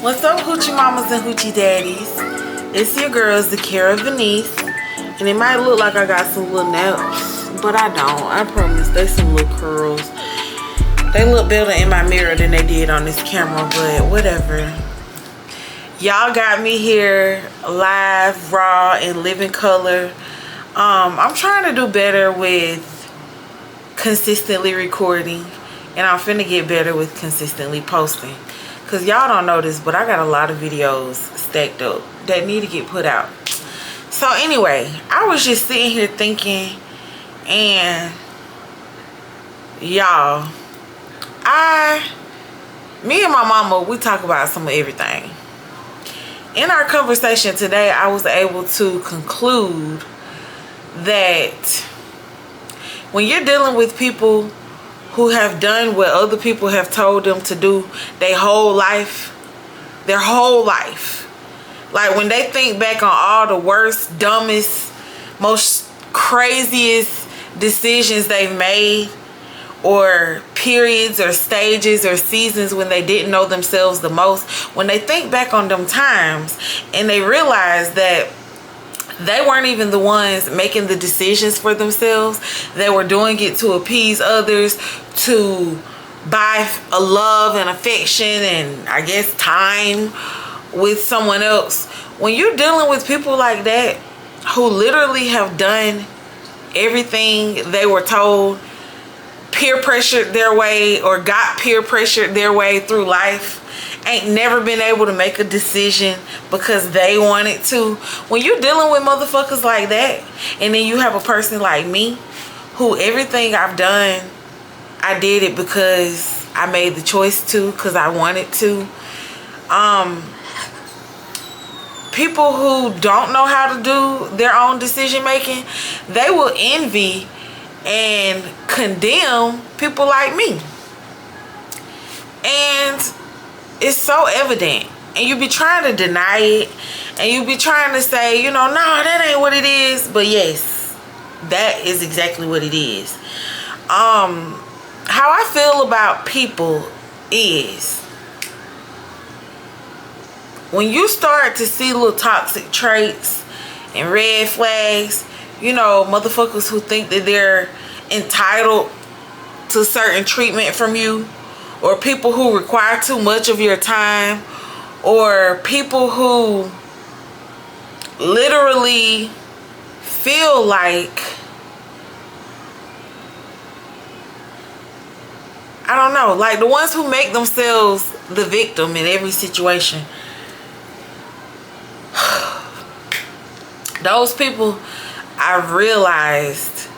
What's up, hoochie mamas and hoochie daddies? It's your girl, zhvkerra, and it might look like I got some little naps, but I don't. I promise, they some little curls. They look better in my mirror than they did on this camera, but whatever. Y'all got me here live, raw, and living color. I'm trying to do better with consistently recording, and I'm finna get better with consistently posting. Cause y'all don't know this, but I got a lot of videos stacked up that need to get put out. So anyway, I was just sitting here thinking, and y'all, me and my mama, we talk about some of everything. In our conversation today, I was able to conclude that when you're dealing with people who have done what other people have told them to do their whole life, like when they think back on all the worst, dumbest, most craziest decisions they've made, or periods or stages or seasons when they didn't know themselves the most, when they think back on them times and they realize that they weren't even the ones making the decisions for themselves. They were doing it to appease others, to buy a love and affection and I guess time with someone else. When you're dealing with people like that who literally have done everything they were told, peer pressured their way or got peer pressured their way through life, ain't never been able to make a decision because they wanted to. When you're dealing with motherfuckers like that, and then you have a person like me who everything I've done, I did it because I made the choice to, because I wanted to. People who don't know how to do their own decision making, they will envy and condemn people like me. And it's so evident, and you be trying to deny it, and you be trying to say, you know, no, that ain't what it is. But yes, that is exactly what it is. How I feel about people is, when you start to see little toxic traits and red flags, you know, motherfuckers who think that they're entitled to certain treatment from you, or people who require too much of your time, or people who literally feel like, I don't know, like the ones who make themselves the victim in every situation. Those people, I've realized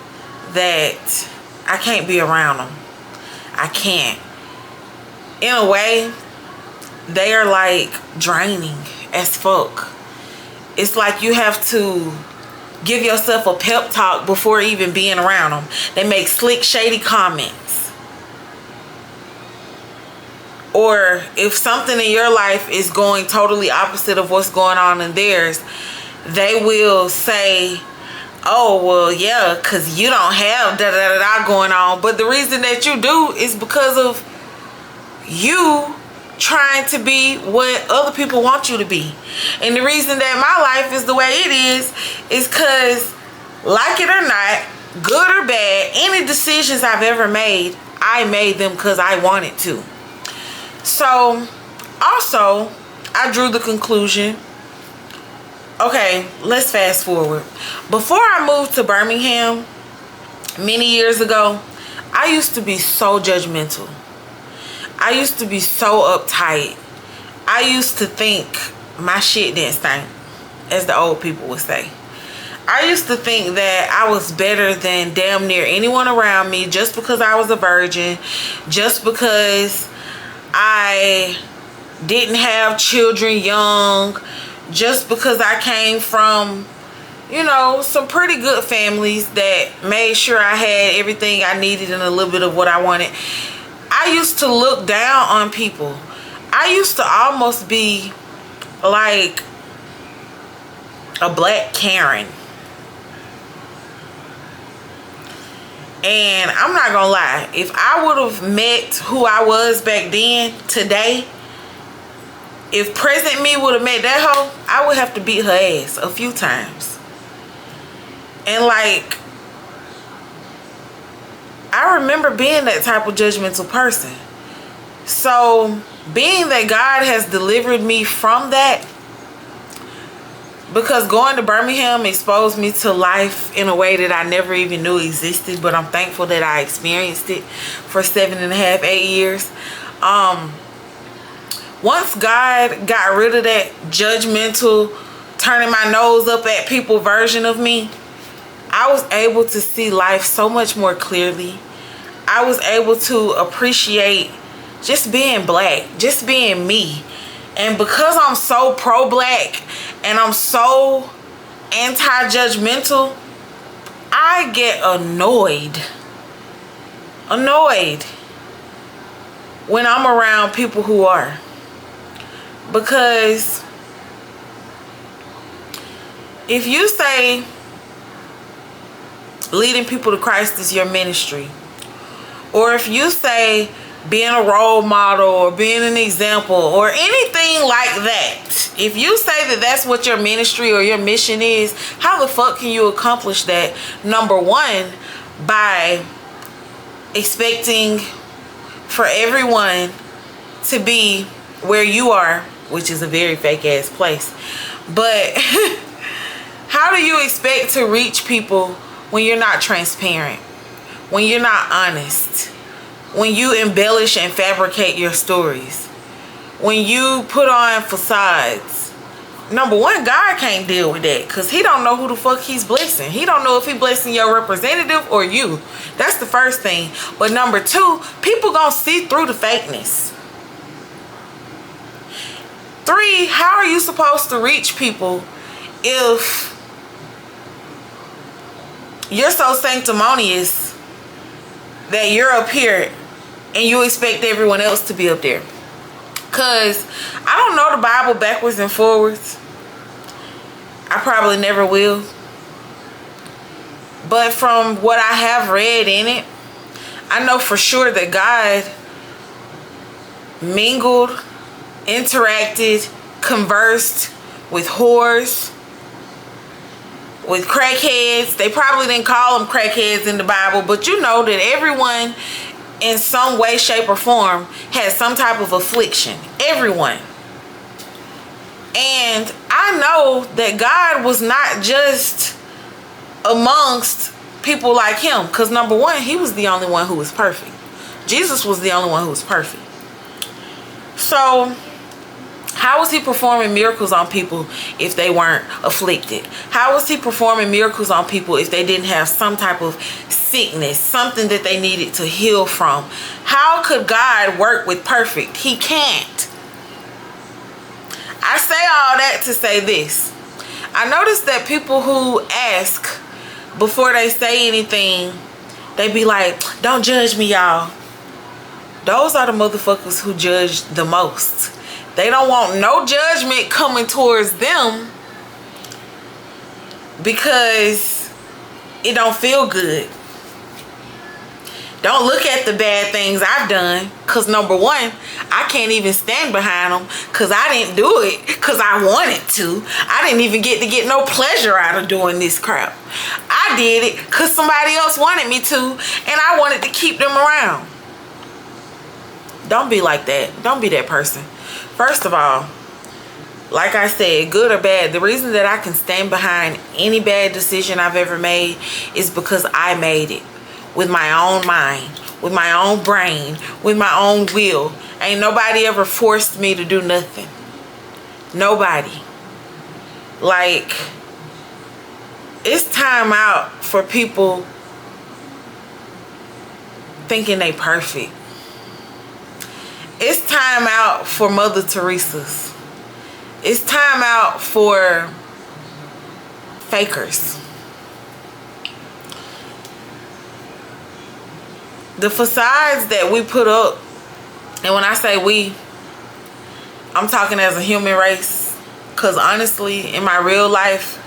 that I can't be around them. I can't. In a way, they are like draining as fuck. It's like you have to give yourself a pep talk before even being around them. They make slick, shady comments. Or if something in your life is going totally opposite of what's going on in theirs, they will say, oh, well, yeah, because you don't have da-da-da-da going on. But the reason that you do is because of you trying to be what other people want you to be. And the reason that my life is the way it is because, like it or not, good or bad, any decisions I've ever made, I made them because I wanted to. So, also, I drew the conclusion. Okay, let's fast forward. Before I moved to Birmingham many years ago, I used to be so judgmental. I used to be so uptight. I used to think my shit didn't stink, as the old people would say. I used to think that I was better than damn near anyone around me just because I was a virgin, just because I didn't have children young, just because I came from, you know, some pretty good families that made sure I had everything I needed and a little bit of what I wanted. I used to look down on people. I used to almost be like a black Karen. And I'm not gonna lie, if I would have met who I was back then, today, If present me would have met that hoe, I would have to beat her ass a few times. And like, I remember being that type of judgmental person. So being that God has delivered me from that, because going to Birmingham exposed me to life in a way that I never even knew existed, but I'm thankful that I experienced it for 7.5, 8 years. Once God got rid of that judgmental, turning my nose up at people version of me, I was able to see life so much more clearly. I was able to appreciate just being black, just being me. And because I'm so pro-black and I'm so anti-judgmental, I get annoyed when I'm around people who are. Because if you say leading people to Christ is your ministry, or if you say being a role model or being an example or anything like that, if you say that that's what your ministry or your mission is, how the fuck can you accomplish that? Number one, by expecting for everyone to be where you are, which is a very fake ass place. But how do you expect to reach people when you're not transparent, when you're not honest, when you embellish and fabricate your stories, when you put on facades? Number one, God can't deal with that because he don't know who the fuck he's blessing. He don't know if he blessing your representative or you. That's the first thing. But number two, people gonna see through the fakeness. 3, how are you supposed to reach people if you're so sanctimonious that you're up here and you expect everyone else to be up there? Because I don't know the Bible backwards and forwards. I probably never will. But from what I have read in it, I know for sure that God mingled, interacted, conversed with whores, with crackheads. They probably didn't call them crackheads in the Bible, but you know that everyone in some way, shape, or form has some type of affliction. Everyone. And I know that God was not just amongst people like him, because number one, he was the only one who was perfect. Jesus was the only one who was perfect. So how was he performing miracles on people if they weren't afflicted? How was he performing miracles on people if they didn't have some type of sickness, something that they needed to heal from? How could God work with perfect? He can't. I say all that to say this. I noticed that people who ask before they say anything, they be like, don't judge me, y'all. Those are the motherfuckers who judge the most. They don't want no judgment coming towards them because it don't feel good. Don't look at the bad things I've done, because number one, I can't even stand behind them because I didn't do it because I wanted to. I didn't even get no pleasure out of doing this crap. I did it because somebody else wanted me to, and I wanted to keep them around. Don't be like that. Don't be that person. First of all, like I said, good or bad, the reason that I can stand behind any bad decision I've ever made is because I made it with my own mind, with my own brain, with my own will. Ain't nobody ever forced me to do nothing. Nobody. Like, it's time out for people thinking they perfect. It's time out for Mother Teresa's. It's time out for fakers. The facades that we put up, and when I say we, I'm talking as a human race, because honestly, in my real life,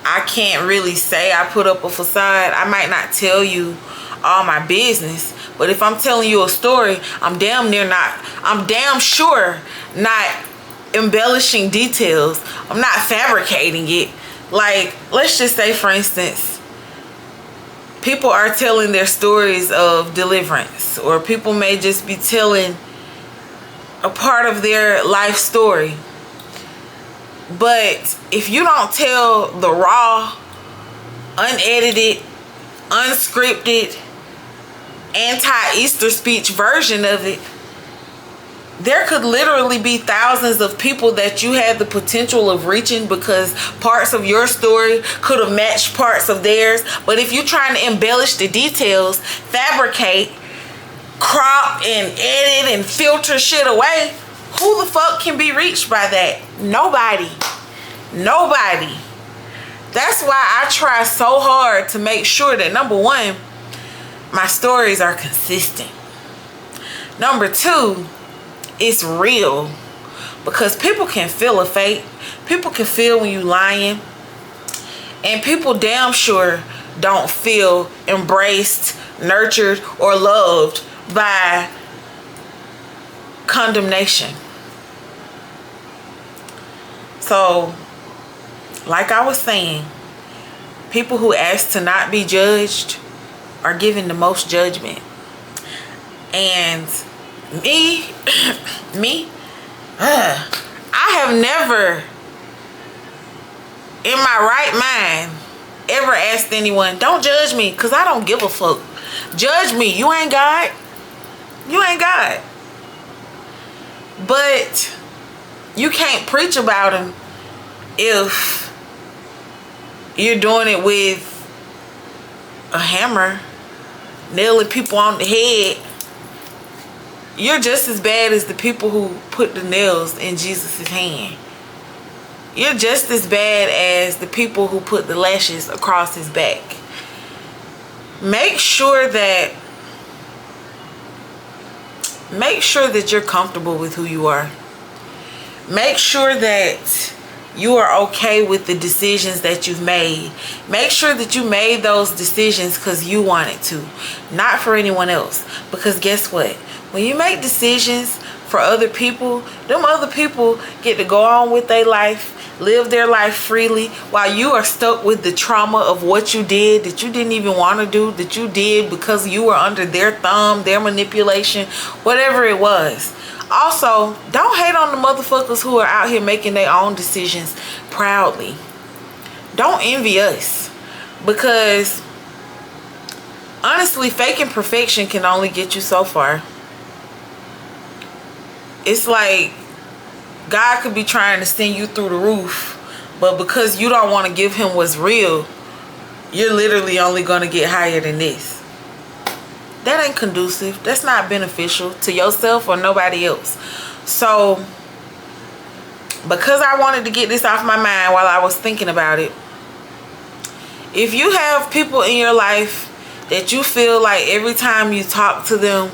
I can't really say I put up a facade. I might not tell you all my business, but if I'm telling you a story, I'm damn sure not embellishing details. I'm not fabricating it. Like, let's just say, for instance, people are telling their stories of deliverance, or people may just be telling a part of their life story. But if you don't tell the raw, unedited, unscripted, anti-Easter speech version of it, there could literally be thousands of people that you had the potential of reaching, because parts of your story could have matched parts of theirs. But if you're trying to embellish the details, fabricate, crop and edit and filter shit away, who the fuck can be reached by that? Nobody. Nobody. That's why I try so hard to make sure that, number one, my stories are consistent. Number two, it's real, because people can feel a fake. People can feel when you lying, and people damn sure don't feel embraced, nurtured, or loved by condemnation. So, like I was saying, people who ask to not be judged are given the most judgment. And I have never in my right mind ever asked anyone, don't judge me, because I don't give a fuck. Judge me. You ain't God. You ain't God. But you can't preach about him if you're doing it with a hammer, nailing people on the head. You're just as bad as the people who put the nails in Jesus' hand. You're just as bad as the people who put the lashes across his back. Make sure that you're comfortable with who you are. Make sure that you are okay with the decisions that you've made. Make sure that you made those decisions because you wanted to, not for anyone else. Because guess what? When you make decisions for other people, them other people get to go on with their life, live their life freely, while you are stuck with the trauma of what you did that you didn't even want to do, that you did because you were under their thumb, their manipulation, whatever it was. Also, don't hate on the motherfuckers who are out here making their own decisions proudly. Don't envy us, because honestly, faking perfection can only get you so far. It's like God could be trying to send you through the roof, but because you don't want to give him what's real, you're literally only going to get higher than this. That ain't conducive. That's not beneficial to yourself or nobody else. So, because I wanted to get this off my mind while I was thinking about it, if you have people in your life that you feel like every time you talk to them,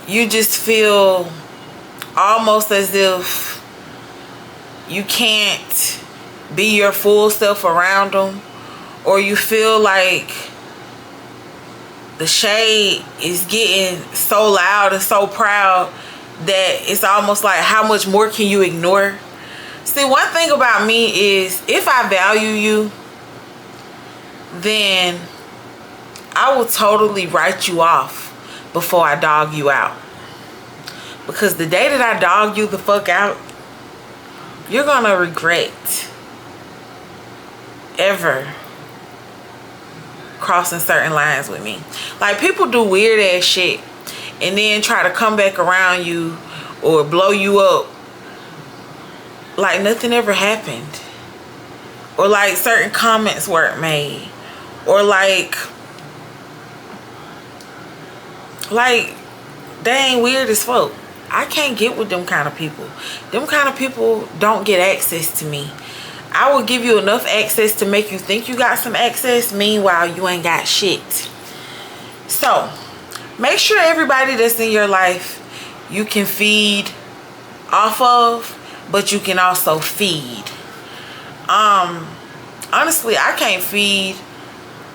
you just feel almost as if you can't be your full self around them, or you feel like the shade is getting so loud and so proud that it's almost like, how much more can you ignore? See, one thing about me is, if I value you, then I will totally write you off before I dog you out. Because the day that I dog you the fuck out, you're gonna regret ever crossing certain lines with me. Like, people do weird ass shit and then try to come back around you or blow you up like nothing ever happened, or like certain comments weren't made, or like they ain't weird as fuck. I can't get with them kind of people. Them kind of people don't get access to me. I will give you enough access to make you think you got some access. Meanwhile, you ain't got shit. So, make sure everybody that's in your life you can feed off of, but you can also feed. Honestly, I can't feed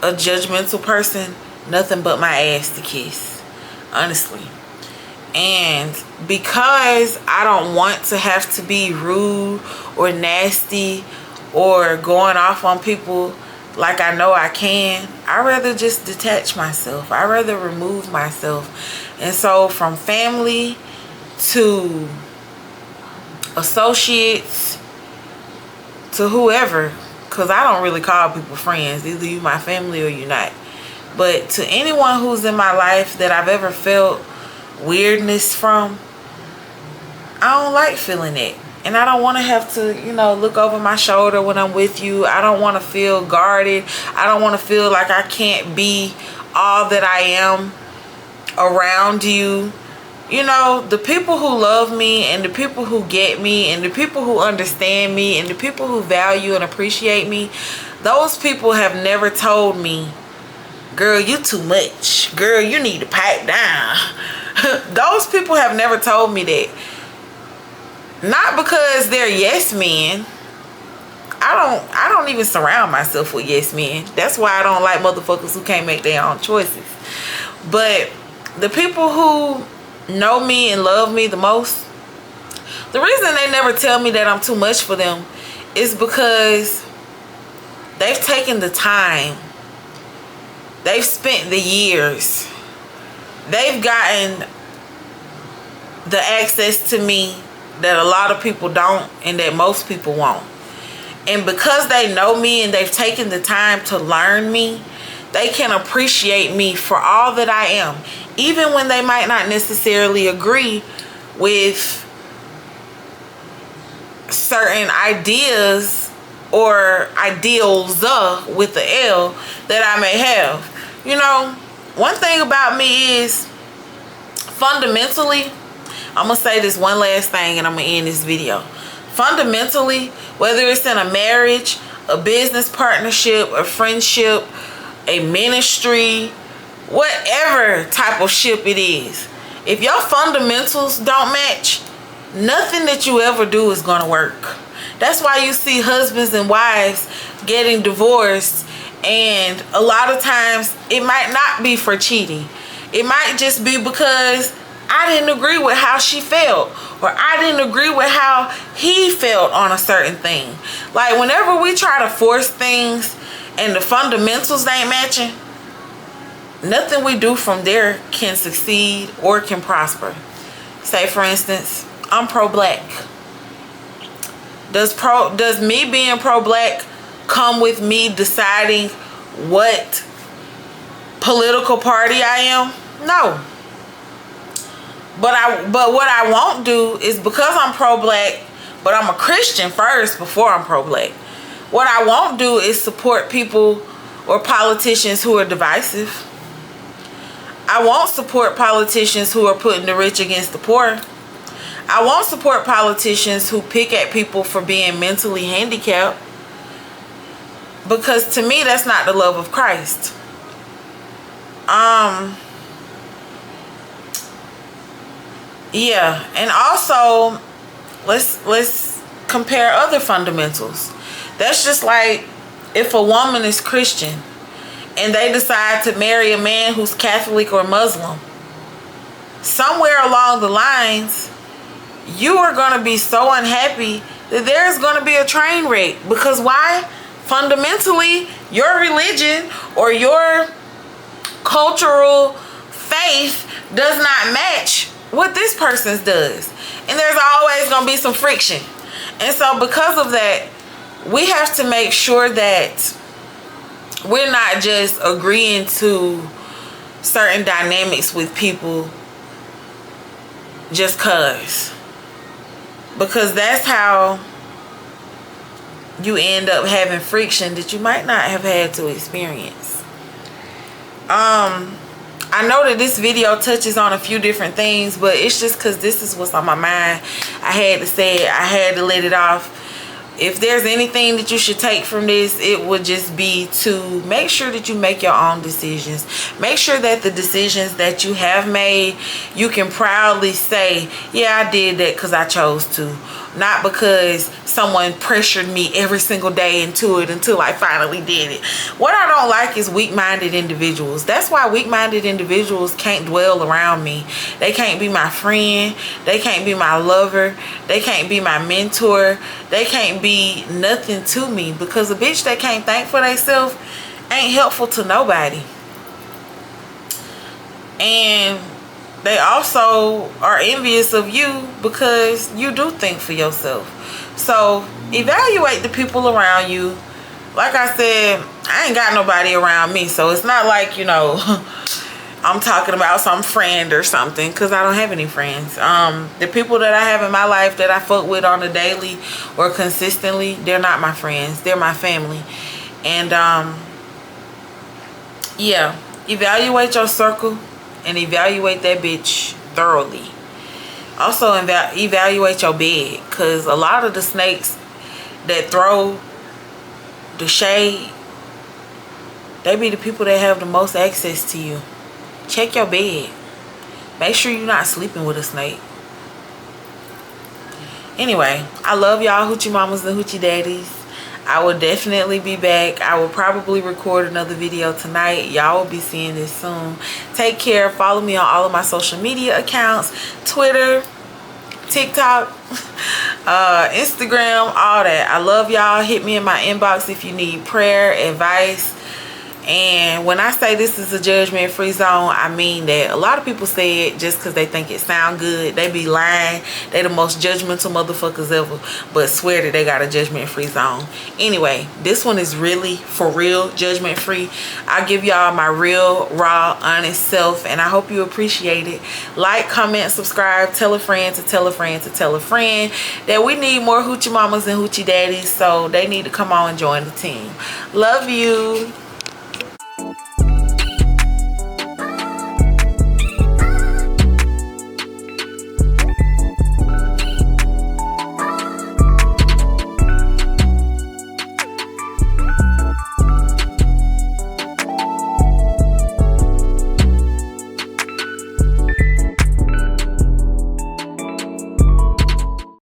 a judgmental person nothing but my ass to kiss. Honestly. And because I don't want to have to be rude or nasty or going off on people like I know I can, I'd rather just detach myself. I'd rather remove myself. And so from family to associates to whoever, because I don't really call people friends. Either you my family or you not. But to anyone who's in my life that I've ever felt weirdness from, I don't like feeling it. And I don't want to have to, you know, look over my shoulder when I'm with you. I don't want to feel guarded. I don't want to feel like I can't be all that I am around you. You know, the people who love me and the people who get me and the people who understand me and the people who value and appreciate me, those people have never told me, girl, you too much. Girl, you need to pipe down. Those people have never told me that. Not because they're yes men. I don't even surround myself with yes men. That's why I don't like motherfuckers who can't make their own choices. But the people who know me and love me the most, the reason they never tell me that I'm too much for them is because they've taken the time. They've spent the years. They've gotten the access to me that a lot of people don't and that most people won't. And because they know me and they've taken the time to learn me, they can appreciate me for all that I am. Even when they might not necessarily agree with certain ideas or ideals with the L that I may have. You know, one thing about me is fundamentally, I'm going to say this one last thing and I'm going to end this video. Fundamentally, whether it's in a marriage, a business partnership, a friendship, a ministry, whatever type of ship it is, if your fundamentals don't match, nothing that you ever do is going to work. That's why you see husbands and wives getting divorced, and a lot of times it might not be for cheating. It might just be because I didn't agree with how she felt, or I didn't agree with how he felt on a certain thing. Like, whenever we try to force things and the fundamentals ain't matching, nothing we do from there can succeed or can prosper. Say, for instance, I'm pro-black. Does me being pro-black come with me deciding what political party I am? No. But what I won't do is, because I'm pro-black, but I'm a Christian first before I'm pro-black, what I won't do is support people or politicians who are divisive. I won't support politicians who are putting the rich against the poor. I won't support politicians who pick at people for being mentally handicapped, because to me that's not the love of Christ. Yeah, and also let's compare other fundamentals. That's just like if a woman is Christian and they decide to marry a man who's Catholic or Muslim. Somewhere along the lines, you are going to be so unhappy that there's going to be a train wreck. Because why? Fundamentally, your religion or your cultural faith does not match what this person's does. And there's always going to be some friction. And so because of that, we have to make sure that we're not just agreeing to certain dynamics with people just because that's how you end up having friction that you might not have had to experience. I know that this video touches on a few different things, but it's just because this is what's on my mind. I had to say it. I had to let it off. If there's anything that you should take from this, it would just be to make sure that you make your own decisions. Make sure that the decisions that you have made, you can proudly say, yeah, I did that because I chose to. not because someone pressured me every single day into it until I finally did it. What I don't like is weak-minded individuals. That's why weak-minded individuals can't dwell around me. They can't be my friend. They can't be my lover. They can't be my mentor. They can't be nothing to me, because a bitch that can't think for themselves ain't helpful to nobody. And they also are envious of you because you do think for yourself. So evaluate the people around you. Like I said, I ain't got nobody around me, so it's not like, you know, I'm talking about some friend or something, because I don't have any friends. The people that I have in my life that I fuck with on a daily or consistently, they're not my friends. They're my family. And yeah, evaluate your circle and evaluate that bitch thoroughly. Also evaluate your bed, because a lot of the snakes that throw the shade, they be the people that have the most access to you. Check your bed. Make sure you're not sleeping with a snake. Anyway, I love y'all hoochie mamas and hoochie daddies. I will definitely be back. I will probably record another video tonight. Y'all will be seeing this soon. Take care. Follow me on all of my social media accounts. Twitter, TikTok, Instagram, all that. I love y'all. Hit me in my inbox if you need prayer, advice. And when I say this is a judgment-free zone, I mean that. A lot of people say it just because they think it sound good. They be lying. They the most judgmental motherfuckers ever, but swear that they got a judgment-free zone. Anyway, this one is really, for real, judgment-free. I give y'all my real, raw, honest self, and I hope you appreciate it. Like, comment, subscribe, tell a friend to tell a friend to tell a friend that we need more hoochie mamas and hoochie daddies, so they need to come on and join the team. Love you.